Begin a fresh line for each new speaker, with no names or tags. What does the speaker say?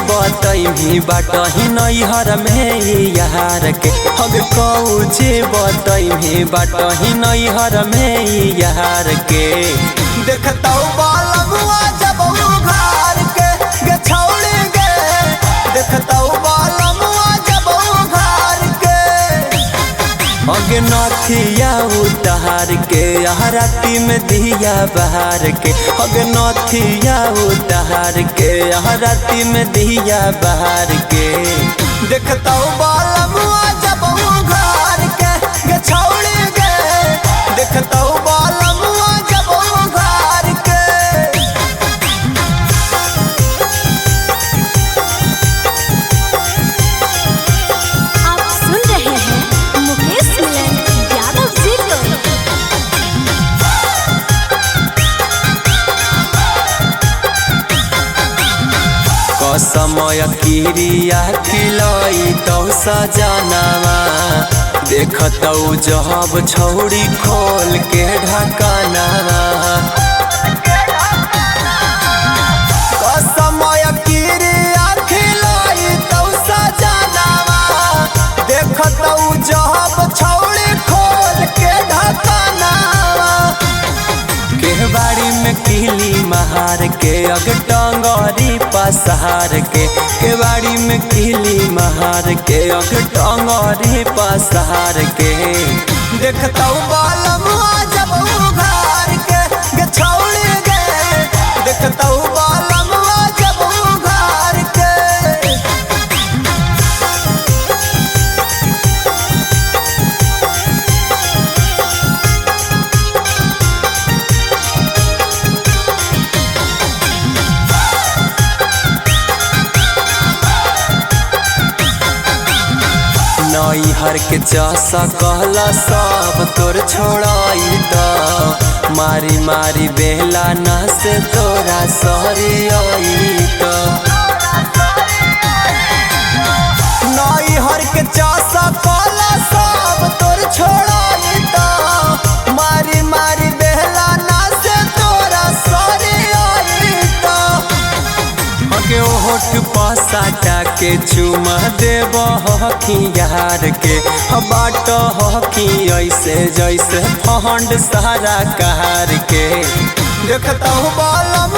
बतैही बाटही नैहर में यार के हग कौचे बतैही बाटही नैहर में यार के
देखतौ बालमुआ जब घर के गे छौड़ी गे देखतौ बालमुआ जब घर के
अगे नथिया उतार के राती में दिया बहार के अगे नथिया उतार के राती में दिया बहार के
देखतौ बालमुआ जब घर के गे छौड़ी गे देखतौ बालमुआ जब घर के
आप सुन रहे हैं मुकेश मिलन यादव जी को।
कसमय किरिया खिलाई तो सजनावा देखतौ जब छौड़ी खोल के ढकनावा
कसमय किरिया खिलाई तो सजनावा देखतौ जब छौड़ी खोल के ढकनावा
केवाड़ी में किली महार के अग टंगरी पसार के केवाड़ी में किली महार के अग टंगरी पसार के
देखतौ बालमुआ जब घर के गे छौड़ी गे देखतौ बालमुआ जब घर के
नैहर के चसा कहला सब तोर छोड़ाई तो मारी मारी बेला ना से तोरा सहरी आई तो
नैहर के चासा काला सब तोर छोड़ाई तो मारी मारी बेहला ना से तोरा सरे आई तो
के होठ पसाटा के चुमा देव हकी यार के बाट हकी ऐसे जैसे फंड सारा कार के
देखतौ बालम